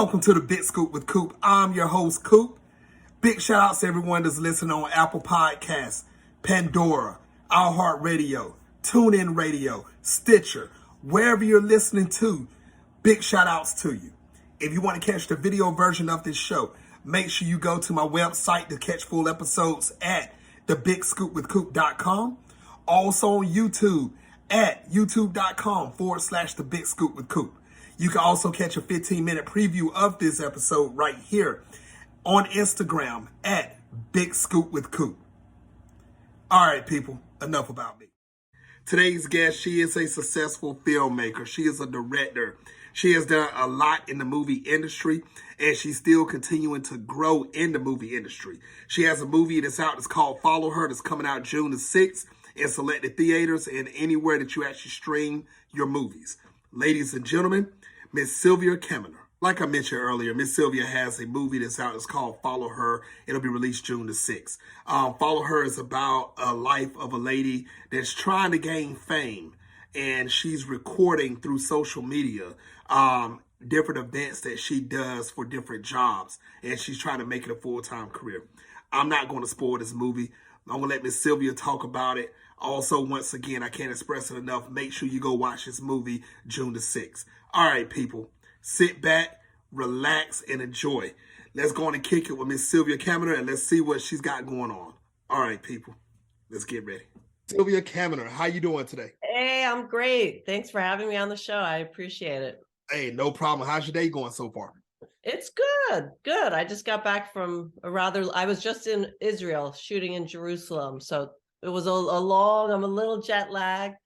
Welcome to the Big Scoop with Coop. I'm your host, Coop. Big shout outs to everyone that's listening on Apple Podcasts, Pandora, iHeartRadio, TuneIn Radio, Stitcher, wherever you're listening to. Big shout outs to you. If you want to catch the video version of this show, make sure you go to my website to catch full episodes at thebigscoopwithcoop.com. Also on YouTube at youtube.com/thebigscoopwithcoop. You can also catch a 15-minute preview of this episode right here on Instagram at Big Scoop with Coop. All right, people, enough about me. Today's guest, she is a successful filmmaker. She is a director. She has done a lot in the movie industry, and she's still continuing to grow in the movie industry. She has a movie that's out that's called Follow Her that's coming out June the 6th in selected theaters and anywhere that you actually stream your movies. Ladies and gentlemen, Miss Sylvia Caminer. Like I mentioned earlier, Miss Sylvia has a movie that's out. It's called Follow Her. It'll be released June the 6th. Follow Her is about a life of a lady that's trying to gain fame, and she's recording through social media different events that she does for different jobs, and she's trying to make it a full-time career. I'm not going to spoil this movie. I'm going to let Miss Sylvia talk about it. Also, once again, I can't express it enough. Make sure you go watch this movie June the 6th. All right, people. Sit back, relax, and enjoy. Let's go on and kick it with Miss Sylvia Caminer, and let's see what she's got going on. All right, people. Let's get ready. Sylvia Caminer, how you doing today? Hey, I'm great. Thanks for having me on the show. I appreciate it. Hey, no problem. How's your day going so far? It's good. Good. I just got back from I was just in Israel shooting in Jerusalem. So it was I'm a little jet lagged,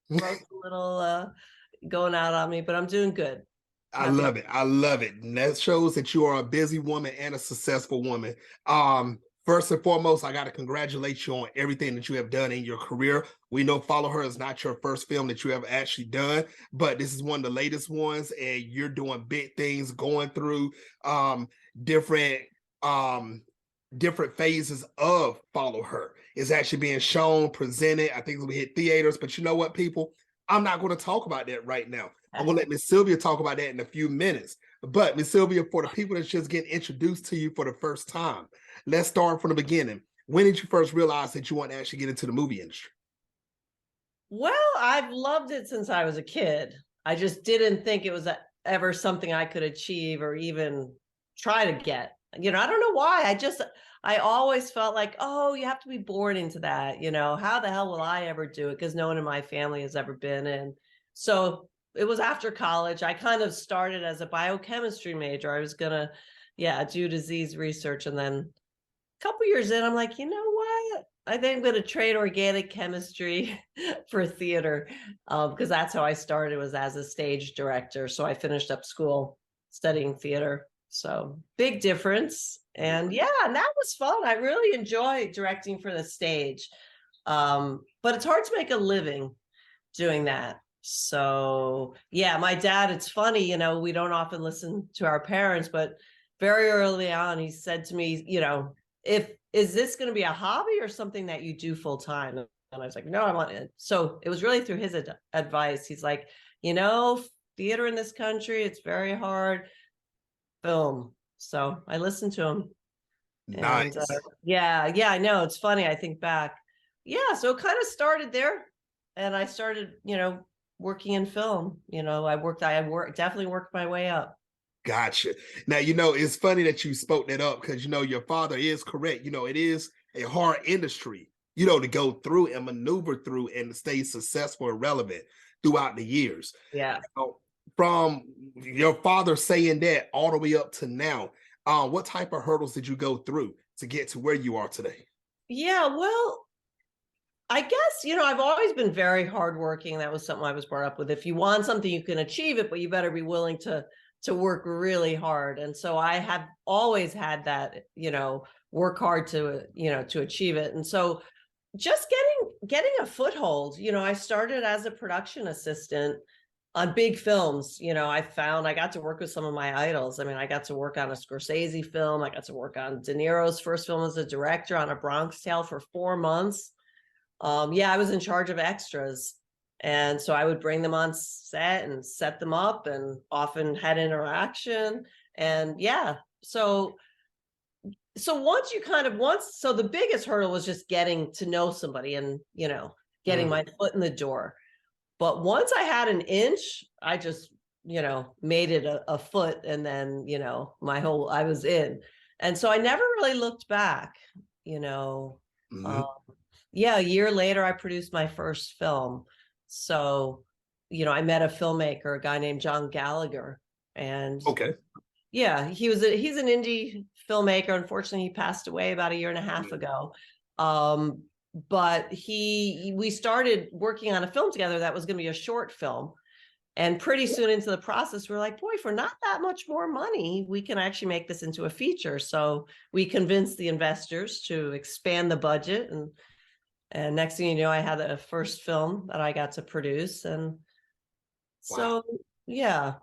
throat's a little going out on me, but I'm doing good. I love it. I love it. And that shows that you are a busy woman and a successful woman. First and foremost, I got to congratulate you on everything that you have done in your career. We know Follow Her is not your first film that you have actually done, but this is one of the latest ones, and you're doing big things, going through different phases of Follow Her. It's actually being shown, presented. I think it'll hit theaters, but you know what, people? I'm not going to talk about that right now. I'm going to let Miss Sylvia talk about that in a few minutes. But Miss Sylvia, for the people that's just getting introduced to you for the first time, let's start from the beginning. When did you first realize that you want to actually get into the movie industry? Well, I've loved it since I was a kid. I just didn't think it was ever something I could achieve or even try to get. I don't know why. I always felt like, oh, you have to be born into that. How the hell will I ever do it? Because no one in my family has ever been in. So it was after college. I kind of started as a biochemistry major. I was going to, do disease research. And then a couple years in, I'm like, you know what? I think I'm going to trade organic chemistry for theater because that's how I started, was as a stage director. So I finished up school studying theater. So big difference. And and that was fun. I really enjoy directing for the stage. But it's hard to make a living doing that. So my dad, it's funny, we don't often listen to our parents, but very early on, he said to me, is this going to be a hobby or something that you do full time? And I was like, no, I want it. So it was really through his advice. He's like, theater in this country, it's very hard. Film. So I listened to him. Nice. And, I know. It's funny. I think back. So it kind of started there. And I started, working in film. I definitely worked my way up. Gotcha. Now, it's funny that you spoke that up because, your father is correct. It is a hard industry, to go through and maneuver through and stay successful and relevant throughout the years. Yeah. From your father saying that all the way up to now, what type of hurdles did you go through to get to where you are today? Yeah, well, I guess, I've always been very hardworking. That was something I was brought up with. If you want something, you can achieve it, but you better be willing to work really hard. And so I have always had that, work hard to achieve it. And so just getting a foothold, I started as a production assistant on big films. I found I got to work with some of my idols. I mean, I got to work on a Scorsese film. I got to work on De Niro's first film as a director on A Bronx Tale for 4 months. I was in charge of extras. And so I would bring them on set and set them up and often had interaction. And yeah, so once you so the biggest hurdle was just getting to know somebody and, getting my foot in the door. But once I had an inch, I just, made it a foot, and then, I was in. And so I never really looked back, you know. Mhm. Um, yeah, a year later, I produced my first film. So, I met a filmmaker, a guy named John Gallagher, and Okay. yeah, he's an indie filmmaker. Unfortunately, he passed away about a year and a half Yeah. ago. Um, but we started working on a film together that was going to be a short film. And pretty soon into the process, we're like, boy, for not that much more money, we can actually make this into a feature. So we convinced the investors to expand the budget. And next thing you know, I had a first film that I got to produce. And Wow. so, yeah.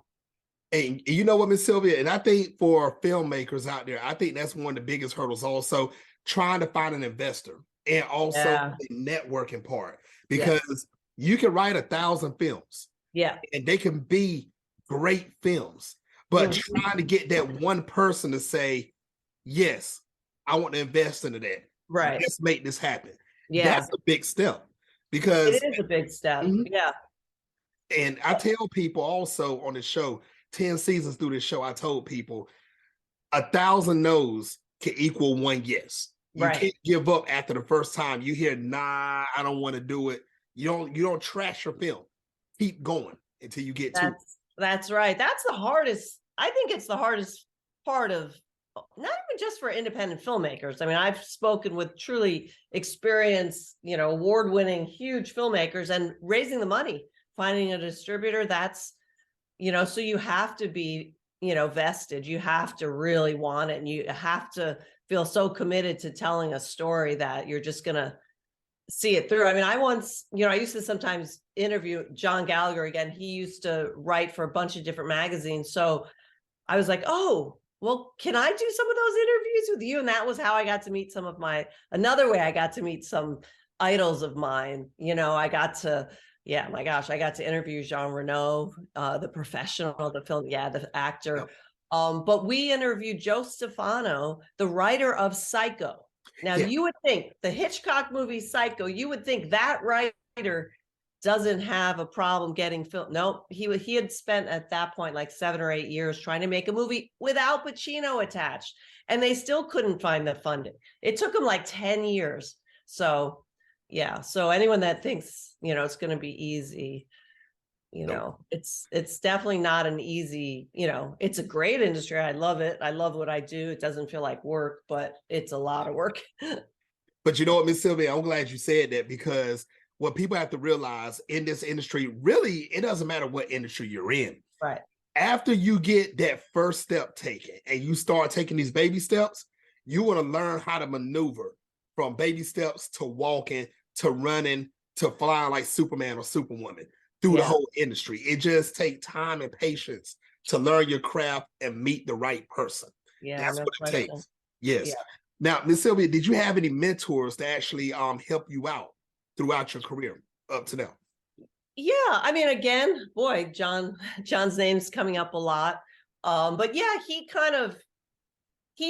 And you know what, Miss Sylvia, and I think for filmmakers out there, I think that's one of the biggest hurdles also, trying to find an investor and also Yeah. the networking part, Yes. because you can write 1,000 films Yeah. and they can be great films, but Mhm. trying to get that one person to say, yes, I want to invest into that. Right. Let's make this happen. Yeah. That's a big step It because, is a big step. Mhm. Yeah. And I tell people also on the show, 10 seasons through this show, I told people 1,000 no's can equal one yes. You Right. can't give up after the first time you hear, nah, I don't want to do it. You don't trash your film. Keep going until you get to it. That's right. That's the hardest. I think it's the hardest part of, not even just for independent filmmakers. I mean, I've spoken with truly experienced, award-winning huge filmmakers, and raising the money, finding a distributor, that's, so you have to be, vested. You have to really want it, and you have to feel so committed to telling a story that you're just going to see it through. I mean, I once, I used to sometimes interview John Gallagher again. He used to write for a bunch of different magazines. So I was like, oh, well, can I do some of those interviews with you? And that was how I got to meet another way I got to meet some idols of mine. I got to, yeah, my gosh, I got to interview Jean Reno, the professional, the actor. Yep. But we interviewed Joe Stefano, the writer of Psycho. Now, Yeah. you would think the Hitchcock movie Psycho, you would think that writer doesn't have a problem getting film. Nope. He had spent at that point like 7 or 8 years trying to make a movie without Pacino attached, and they still couldn't find the funding. It took him like 10 years. So yeah. So anyone that thinks, it's going to be easy, Nope. it's definitely not an easy, it's a great industry. I love it. I love what I do. It doesn't feel like work, but it's a lot of work. But you know what, Miss Sylvia, I'm glad you said that, because what people have to realize in this industry, really, it doesn't matter what industry you're in. Right. After you get that first step taken and you start taking these baby steps, you want to learn how to maneuver from baby steps to walking to running to flying like Superman or Superwoman through the Yeah. whole industry. It just takes time and patience to learn your craft and meet the right person. Yeah. That's No what it question. takes. Yes. Yeah. Now, Miss Sylvia, did you have any mentors to actually help you out throughout your career up to now? Yeah, I mean, again, boy, John's name's coming up a lot. But yeah, he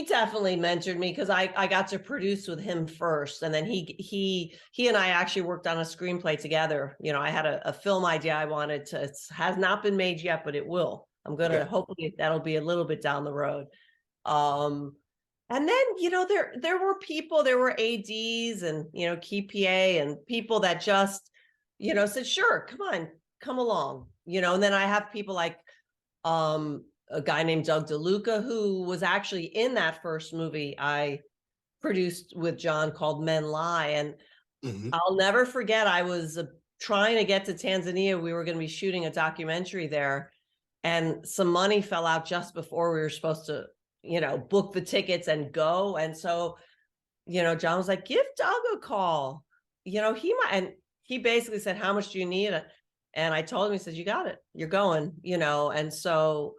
definitely mentored me, because I got to produce with him first, and then he and I actually worked on a screenplay together. I had a film idea I wanted to. It has not been made yet, but it will. I'm gonna Okay. hopefully that'll be a little bit down the road. And then, there were people, there were ADs and, KPA and people that just, said, sure, come on, come along, and then I have people like, a guy named Doug DeLuca, who was actually in that first movie I produced with John called Men Lie. And Mhm. I'll never forget, I was trying to get to Tanzania. We were going to be shooting a documentary there, and some money fell out just before we were supposed to, book the tickets and go. And so, John was like, give Doug a call. He might, and he basically said, how much do you need? And I told him, he said, you got it, you're going, and so,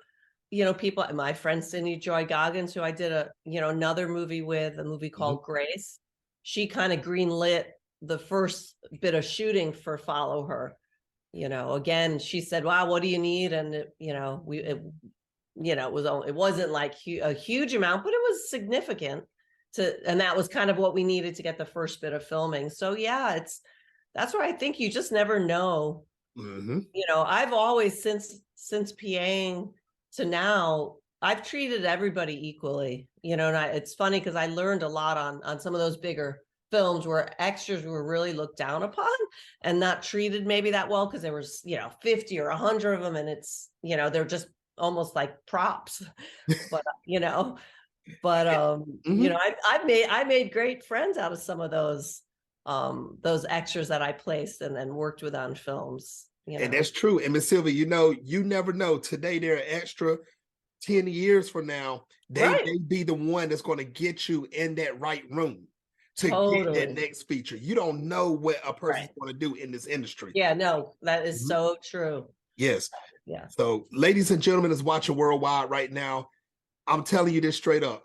people, my friend Cindy Joy Goggins, who I did another movie with, a movie called Grace, she kind of greenlit the first bit of shooting for Follow Her. Again, she said, wow, what do you need? And it wasn't like a huge amount, but it was significant and that was kind of what we needed to get the first bit of filming. So yeah, that's where I think you just never know. I've always, since PAing to now, I've treated everybody equally, and it's funny because I learned a lot on some of those bigger films where extras were really looked down upon and not treated maybe that well because there was 50 or 100 of them, and it's they're just almost like props. But I made great friends out of some of those extras that I placed and worked with on films. And that's true. And Miss Sylvia, you never know. Today they're extra. 10 years from now, they be the one that's going to get you in that right room to get that next feature. You don't know what a person's going to do in this industry. Yeah, no, that is so true. Yes. Yeah. So, ladies and gentlemen, that's watching worldwide right now, I'm telling you this straight up.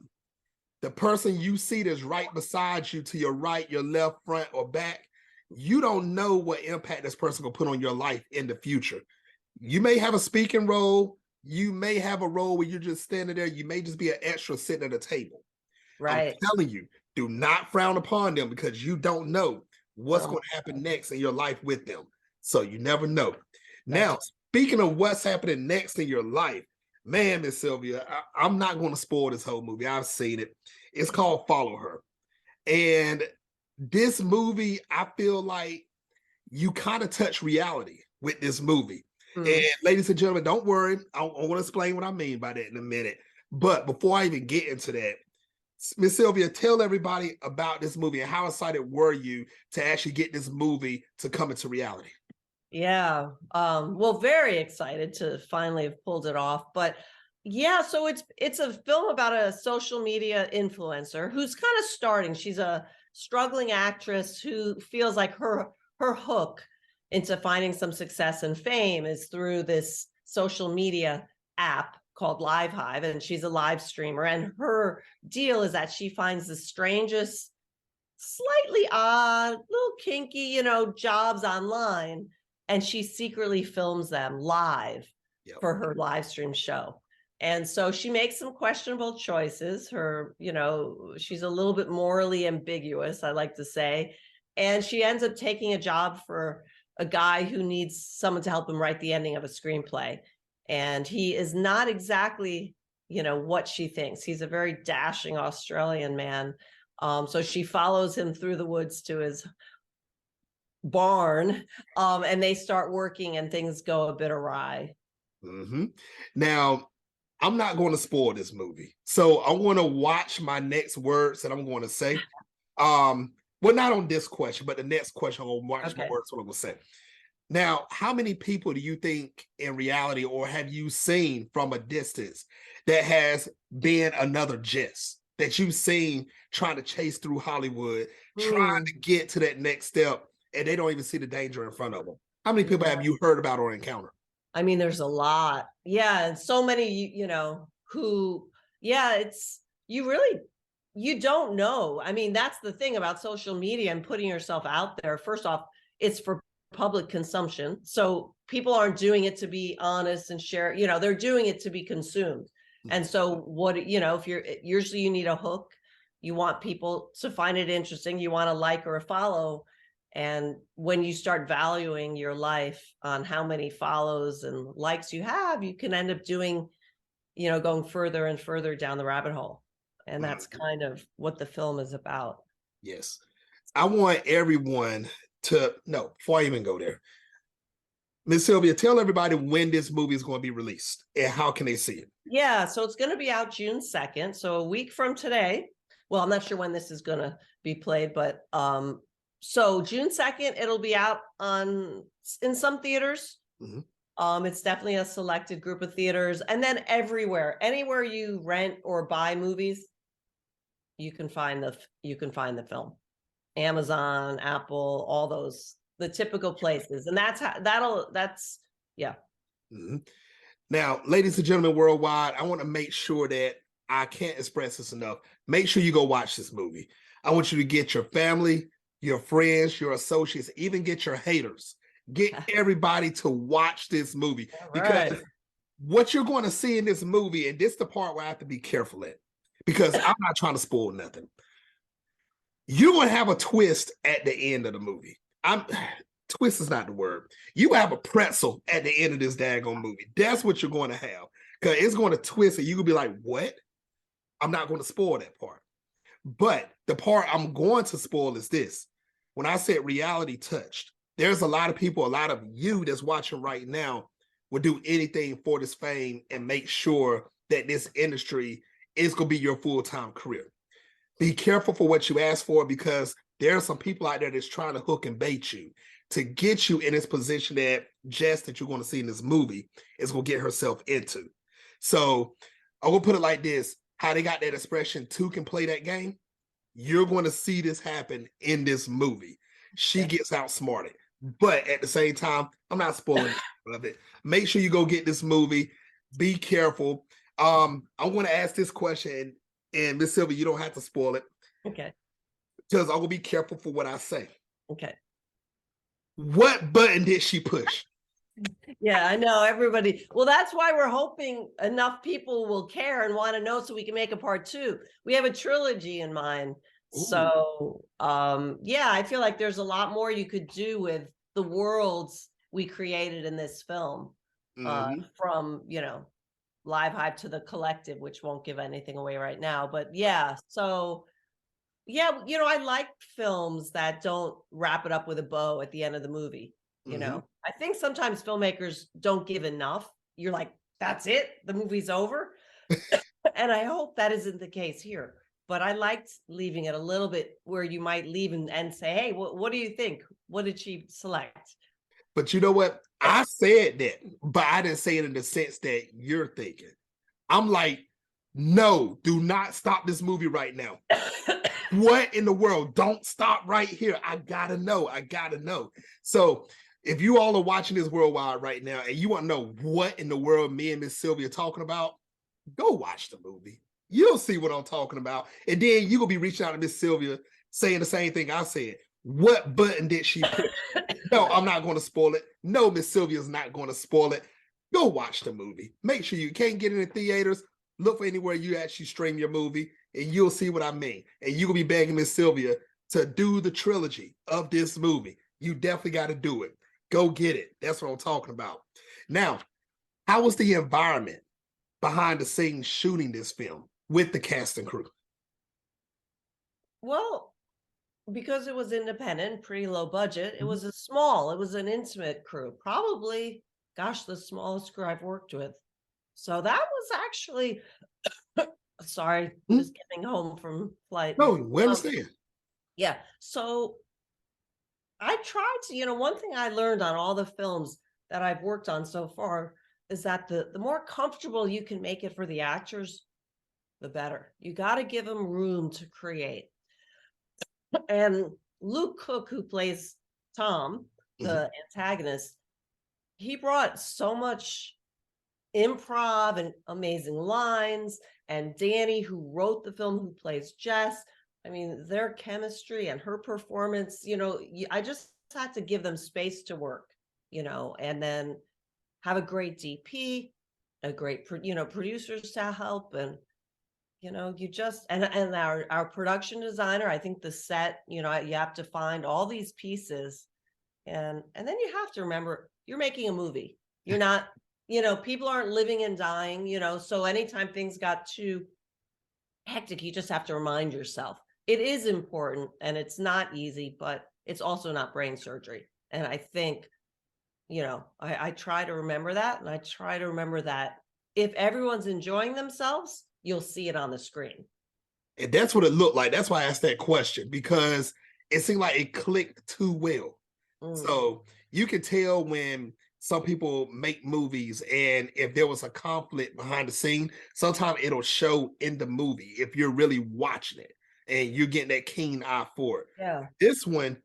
The person you see that's right beside you, to your right, your left, front, or back, you don't know what impact this person will put on your life in the future. You may have a speaking role. You may have a role where you're just standing there. You may just be an extra sitting at a table. Right. I'm telling you, do not frown upon them because you don't know what's going to happen next in your life with them. So you never know. Now, speaking of what's happening next in your life, man, Miss Sylvia, I'm not going to spoil this whole movie. I've seen it. It's called Follow Her. And this movie, I feel like you kind of touch reality with this movie. And ladies and gentlemen, don't worry. I want to explain what I mean by that in a minute. But before I even get into that, Miss Sylvia, tell everybody about this movie and how excited were you to actually get this movie to come into reality? Yeah. Well, very excited to finally have pulled it off. But yeah, so it's a film about a social media influencer who's kind of starting. She's a struggling actress who feels like her hook into finding some success and fame is through this social media app called Live Hive, and she's a live streamer. And her deal is that she finds the strangest, slightly odd, little kinky, jobs online, and she secretly films them live for her live stream show. And so she makes some questionable choices. She's a little bit morally ambiguous, I like to say. And she ends up taking a job for a guy who needs someone to help him write the ending of a screenplay. And he is not exactly, what she thinks. He's a very dashing Australian man. So she follows him through the woods to his barn, and they start working and things go a bit awry. Now, I'm not going to spoil this movie. So I want to watch my next words that I'm going to say. Well, not on this question, but the next question, I'm going to watch my words, what I'm going to say. Now, how many people do you think in reality, or have you seen from a distance, that has been another Jess that you've seen trying to chase through Hollywood, trying to get to that next step, and they don't even see the danger in front of them? How many people have you heard about or encountered? I mean, there's a lot. Yeah. And so many, who, you don't know. I mean, that's the thing about social media and putting yourself out there. First off, it's for public consumption. So people aren't doing it to be honest and share, they're doing it to be consumed. And so if usually you need a hook, you want people to find it interesting, you want a like or a follow. And when you start valuing your life on how many follows and likes you have, you can end up doing, going further and further down the rabbit hole. And that's kind of what the film is about. Yes. I want everyone before I even go there, Miss Sylvia, tell everybody when this movie is going to be released and how can they see it? Yeah, so it's going to be out June 2nd. So a week from today. Well, I'm not sure when this is going to be played, but so June 2nd, it'll be out in some theaters. It's definitely a selected group of theaters. And then anywhere you rent or buy movies, you can find the film. Amazon, Apple, all those, the typical places. And yeah. Now, ladies and gentlemen worldwide, I want to make sure that I can't express this enough. Make sure you go watch this movie. I want you to get your family, your friends, your associates, even get your haters. Get everybody to watch this movie because what you're going to see in this movie, and this is the part where I have to be careful at, because I'm not trying to spoil nothing. You're going to have a twist at the end of the movie. Twist is not the word. You have a pretzel at the end of this daggone movie. That's what you're going to have, because it's going to twist and you're going to be like, what? I'm not going to spoil that part. But the part I'm going to spoil is this. When I said reality touched, there's a lot of people, a lot of you that's watching right now will do anything for this fame and make sure that this industry is going to be your full-time career. Be careful for what you ask for, because there are some people out there that's trying to hook and bait you to get you in this position that Jess that you're going to see in this movie is going to get herself into. So I will put it like this. How they got that expression, two can play that game. You're going to see this happen in this movie. She gets outsmarted. But at the same time, I'm not spoiling of it. Make sure you go get this movie. Be careful. I'm going to ask this question, and Miss Sylvia, you don't have to spoil it. Okay. Because I'm going to be careful for what I say. Okay. What button did she push? Yeah, I know everybody. Well, that's why we're hoping enough people will care and want to know so we can make a part 2. We have a trilogy in mind. Ooh. So, yeah, I feel like there's a lot more you could do with the worlds we created in this film, from, Live Hive to the Collective, which won't give anything away right now. But yeah, so yeah, I like films that don't wrap it up with a bow at the end of the movie. I think sometimes filmmakers don't give enough. You're like, that's it, the movie's over. And I hope that isn't the case here. But I liked leaving it a little bit where you might leave and say, hey, what do you think? What did she select? But you know what? I said that, but I didn't say it in the sense that you're thinking. I'm like, no, do not stop this movie right now. What in the world? Don't stop right here. I gotta know. So if you all are watching this worldwide right now and you want to know what in the world me and Miss Sylvia are talking about, go watch the movie. You'll see what I'm talking about. And then you're going to be reaching out to Miss Sylvia saying the same thing I said. What button did she push? No, I'm not going to spoil it. No, Miss Sylvia's not going to spoil it. Go watch the movie. Make sure you can't get in the theaters. Look for anywhere you actually stream your movie, and you'll see what I mean. And you're going to be begging Miss Sylvia to do the trilogy of this movie. You definitely got to do it. Go get it. That's what I'm talking about. Now, how was the environment behind the scenes shooting this film with the cast and crew? Well, because it was independent, pretty low budget, it was an intimate crew. Probably, gosh, the smallest crew I've worked with. So that was actually, sorry, just getting home from flight. No, we understand. Yeah. So I tried to, one thing I learned on all the films that I've worked on so far is that the more comfortable you can make it for the actors, the better. You got to give them room to create. And Luke Cook, who plays Tom, the antagonist, he brought so much improv and amazing lines. And Danny, who wrote the film, who plays Jess, I mean, their chemistry and her performance, I just had to give them space to work, and then have a great DP, a great, producers to help. And, you just, and our production designer, I think the set, you have to find all these pieces. And then you have to remember, you're making a movie. You're not, people aren't living and dying, so anytime things got too hectic, you just have to remind yourself. It is important and it's not easy, but it's also not brain surgery. And I think, I try to remember that. And I try to remember that if everyone's enjoying themselves, you'll see it on the screen. And that's what it looked like. That's why I asked that question, because it seemed like it clicked too well. So you can tell when some people make movies, and if there was a conflict behind the scene, sometimes it'll show in the movie if you're really watching it and you're getting that keen eye for it. Yeah. This one,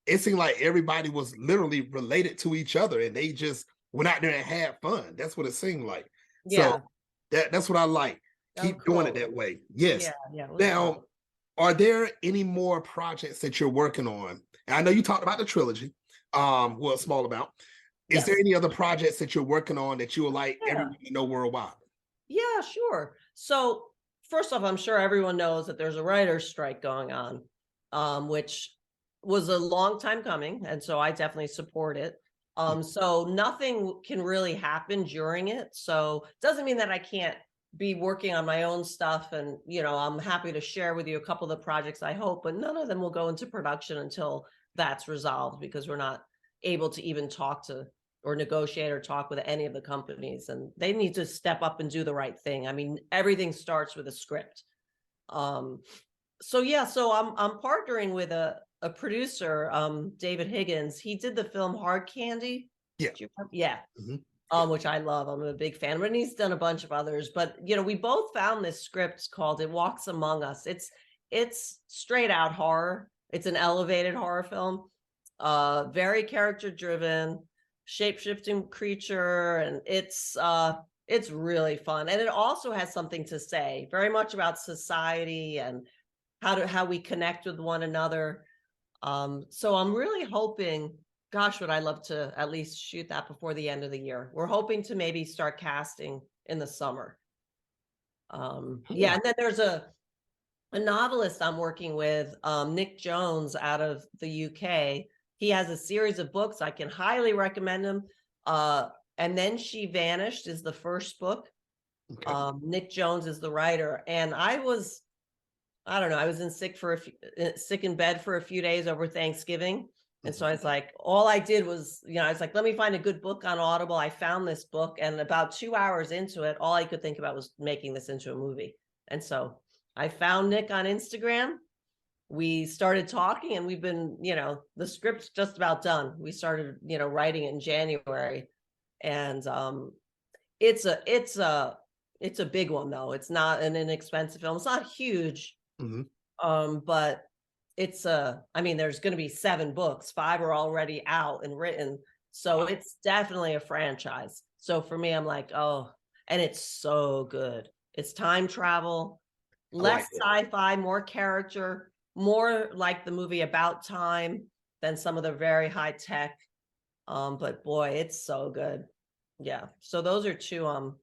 it seemed like everybody was literally related to each other and they just went out there and had fun. That's what it seemed like. Yeah. So that's what I like. Keep doing it that way. Yes. Yeah. Now, are there any more projects that you're working on? And I know you talked about the trilogy, well, a small amount. Is there Yes. any other projects that you're working on that you would like Yeah. everyone to know worldwide? Yeah, sure. So first off, I'm sure everyone knows that there's a writer's strike going on, which was a long time coming, and so I definitely support it. So nothing can really happen during it. So it doesn't mean that I can't be working on my own stuff, and I'm happy to share with you a couple of the projects I hope, but none of them will go into production until that's resolved because we're not able to even talk to or negotiate or talk with any of the companies, and they need to step up and do the right thing. I mean, everything starts with a script. um so yeah, so I'm partnering with a producer, David Higgins. He did the film Hard Candy. Yeah. Do you yeah. Hmm. Yeah. Which I love. I'm a big fan, but he's done a bunch of others. But we both found this script called It Walks Among Us. It's straight out horror. It's an elevated horror film. Very character driven, shape-shifting creature, and it's really fun. And it also has something to say, very much about society and how we connect with one another. So I'm really hoping, gosh, would I love to at least shoot that before the end of the year. We're hoping to maybe start casting in the summer. Yeah, and then there's a novelist I'm working with, Nick Jones out of the UK. He has a series of books. I can highly recommend them. And Then She Vanished is the first book. Okay. Nick Jones is the writer. And I don't know, I was sick in bed for a few days over Thanksgiving. And so I was like, all I did was, I was like, let me find a good book on Audible. I found this book, and about 2 hours into it, all I could think about was making this into a movie. And so I found Nick on Instagram. We started talking, and we've been, the script's just about done. We started, writing it in January. And it's a big one, though. It's not an inexpensive film. It's not huge. Hmm. But I mean, there's going to be 7 books, 5 are already out and written. So it's definitely a franchise. So for me, I'm like, oh, and it's so good. It's time travel, I less like it. sci-fi, more character, more like the movie About Time than some of the very high tech. But boy, it's so good. Yeah. So those are 2 I'm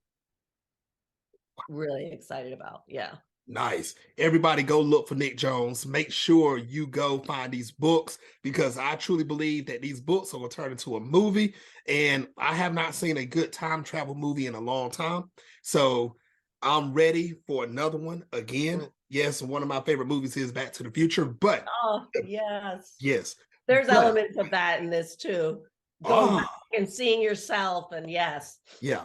really excited about. Yeah. Nice. Everybody go look for Nick Jones. Make sure you go find these books because I truly believe that these books are going to turn into a movie. And I have not seen a good time travel movie in a long time. So I'm ready for another one again. Mm. Yes, one of my favorite movies is Back to the Future, but Oh, yes. yes, There's but elements of that in this too. Going back oh, and seeing yourself, and yes. yeah.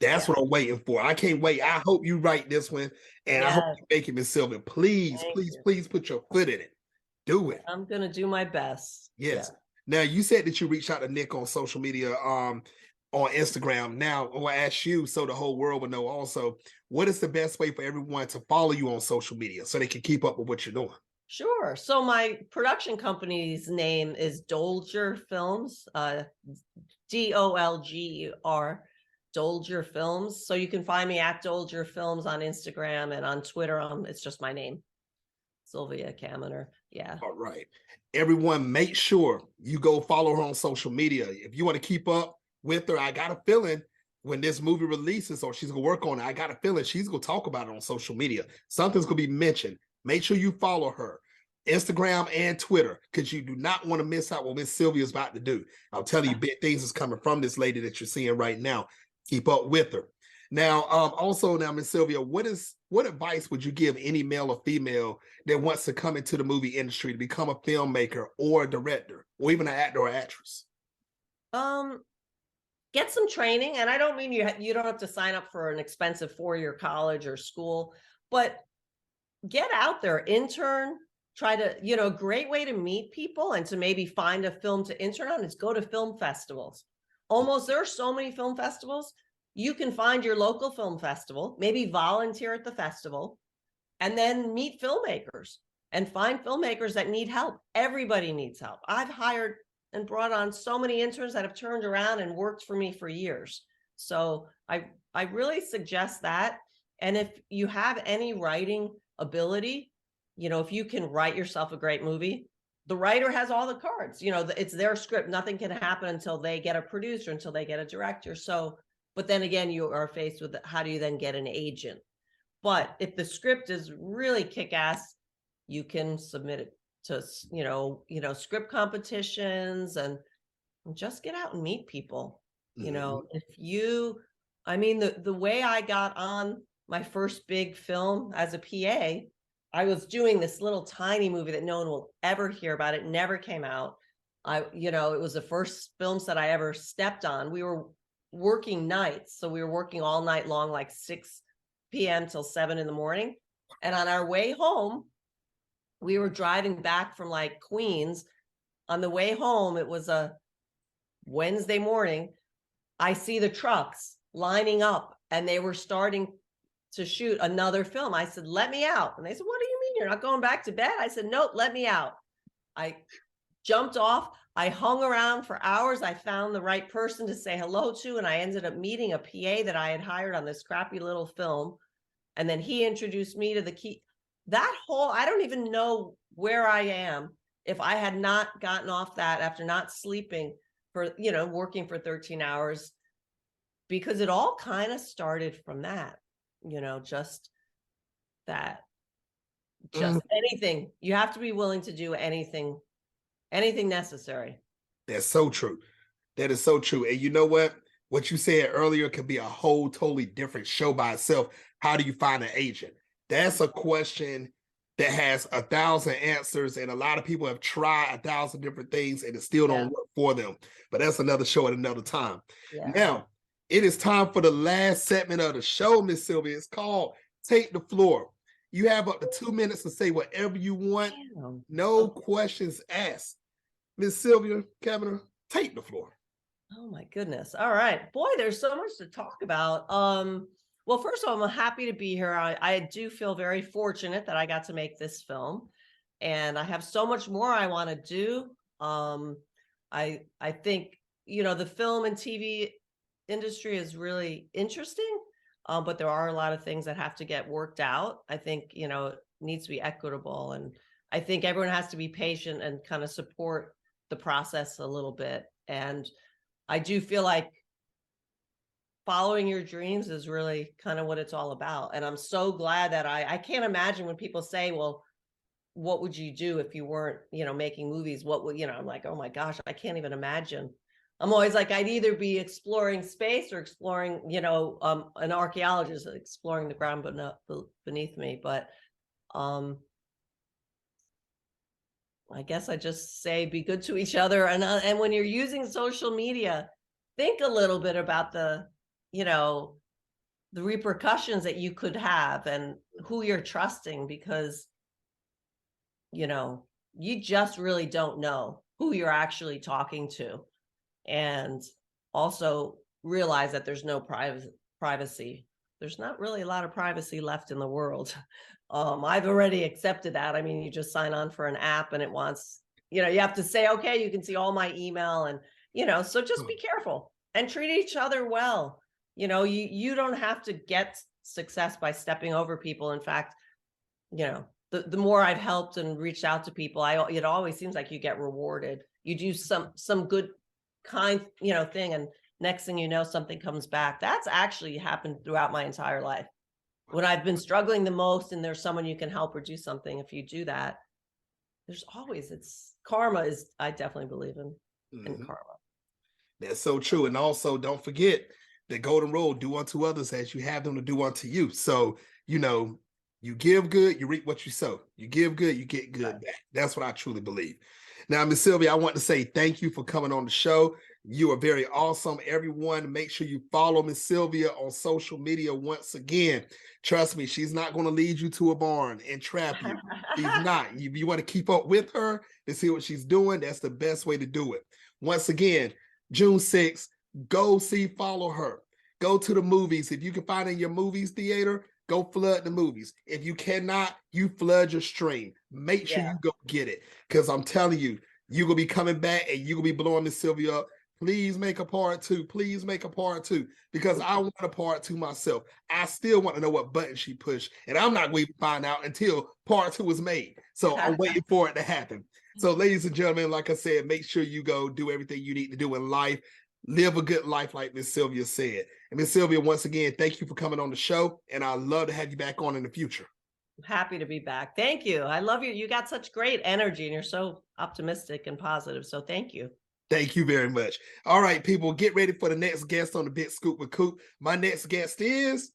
That's Yeah. what I'm waiting for. I can't wait. I hope you write this one, and I hope Yes. you make it, Miss Sylvia. Please, Thank please, you. please put your foot in it. Do it. I'm gonna do my best. Yeah. Yes. Now you said that you reached out to Nick on social media, on Instagram. Now I will ask you, so the whole world will know also, what is the best way for everyone to follow you on social media so they can keep up with what you're doing? Sure. So my production company's name is Dolger Films, Dolger, Dolger Films. So you can find me at Dolger Films on Instagram, and on Twitter. It's just my name, Sylvia Caminer. Yeah. All right. Everyone, make sure you go follow her on social media. If you want to keep up with her, I got a feeling when this movie releases or she's going to work on it, I got a feeling she's going to talk about it on social media. Something's going to be mentioned. Make sure you follow her, Instagram and Twitter, because you do not want to miss out what Miss Sylvia is about to do. I'll tell you, big things is coming from this lady that you're seeing right now. Keep up with her. Now, also now, Miss Sylvia, what advice would you give any male or female that wants to come into the movie industry to become a filmmaker or a director or even an actor or actress? Get some training, and I don't mean you don't have to sign up for an expensive 4-year college or school, but get out there, intern, try to, a great way to meet people and to maybe find a film to intern on is go to film festivals. There are so many film festivals. You can find your local film festival, maybe volunteer at the festival, and then meet filmmakers and find filmmakers that need help. Everybody needs help. I've hired and brought on so many interns that have turned around and worked for me for years. So I really suggest that. And if you have any writing ability, if you can write yourself a great movie, the writer has all the cards, it's their script. Nothing can happen until they get a producer, until they get a director. So, but then again, you are faced with how do you then get an agent? But if the script is really kick-ass, you can submit it to, script competitions and just get out and meet people. If you, I mean, the way I got on my first big film as a PA, I was doing this little tiny movie that no one will ever hear about. It never came out. It was the first film set I ever stepped on. We were working nights. So we were working all night long, like 6 p.m. till 7 in the morning. And on our way home, we were driving back from like Queens. On the way home, it was a Wednesday morning. I see the trucks lining up and they were starting to shoot another film. I said, let me out. And they said, what do you mean you're not going back to bed? I said, nope, let me out. I jumped off. I hung around for hours. I found the right person to say hello to. And I ended up meeting a PA that I had hired on this crappy little film. And then he introduced me to the key. I don't even know where I am if I had not gotten off that after not sleeping for, working for 13 hours, because it all kind of started from that. Just anything. You have to be willing to do anything necessary. That's so true. That is so true. And you know what? What you said earlier could be a whole totally different show by itself. How do you find an agent? That's a question that has 1,000 answers, and a lot of people have tried 1,000 different things and it still don't work for them. But that's another show at another time. Yeah. Now, it is time for the last segment of the show, Miss Sylvia. It's called Take the Floor. You have up to 2 minutes to say whatever you want. No questions asked. Miss Sylvia Caminer, take the floor. Oh my goodness. All right. Boy, there's so much to talk about. Well, first of all, I'm happy to be here. I do feel very fortunate that I got to make this film, and I have so much more I want to do. I think, the film and TV industry is really interesting, but there are a lot of things that have to get worked out. I think, it needs to be equitable, and I think everyone has to be patient and kind of support the process a little bit. And I do feel like following your dreams is really kind of what it's all about. And I'm so glad that I can't imagine when people say, well, what would you do if you weren't, making movies? What would, I'm like, oh my gosh, I can't even imagine. I'm always like, I'd either be exploring space or exploring, an archaeologist exploring the ground beneath me. But I guess I just say be good to each other. And when you're using social media, think a little bit about the repercussions that you could have and who you're trusting, because, you just really don't know who you're actually talking to. And also realize that there's no privacy. There's not really a lot of privacy left in the world. I've already accepted that. I mean, you just sign on for an app and it wants, you have to say, okay, you can see all my email, and, so just be careful and treat each other well. You don't have to get success by stepping over people. In fact, the more I've helped and reached out to people, it always seems like you get rewarded. You do some good kind, thing, and next thing you know, something comes back. That's actually happened throughout my entire life. When I've been struggling the most and there's someone you can help or do something, if you do that, there's always, I definitely believe in karma. That's so true. And also, don't forget the golden rule: do unto others as you have them to do unto you. So, you give good, you reap what you sow. You give good, you get good back. That's what I truly believe. Now, Miss Sylvia, I want to say thank you for coming on the show. You are very awesome. Everyone, make sure you follow Miss Sylvia on social media once again. Trust me, she's not going to lead you to a barn and trap you. She's not. If you want to keep up with her to see what she's doing, that's the best way to do it. Once again, June 6th, follow her. Go to the movies. If you can find it in your movies theater, go flood the movies. If you cannot, you flood your stream. Make sure you go get it. Because I'm telling you, you're going to be coming back and you're going to be blowing Miss Sylvia up. Please make a part 2. Please make a part 2. Because I want a part 2 myself. I still want to know what button she pushed. And I'm not going to find out until part 2 is made. So I'm waiting for it to happen. So, ladies and gentlemen, like I said, make sure you go do everything you need to do in life. Live a good life, like Miss Sylvia said. And Miss Sylvia, once again, thank you for coming on the show. And I'd love to have you back on in the future. Happy to be back. Thank you. I love you. You got such great energy and you're so optimistic and positive. So thank you. Thank you very much. All right, people, get ready for the next guest on the Big Scoop with Coop. My next guest is,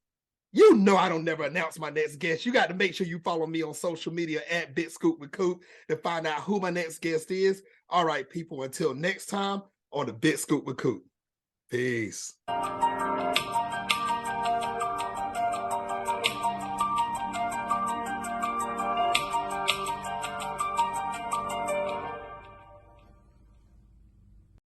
you know I don't never announce my next guest. You got to make sure you follow me on social media at Big Scoop with Coop to find out who my next guest is. All right, people, until next time on the Big Scoop with Coop. Peace.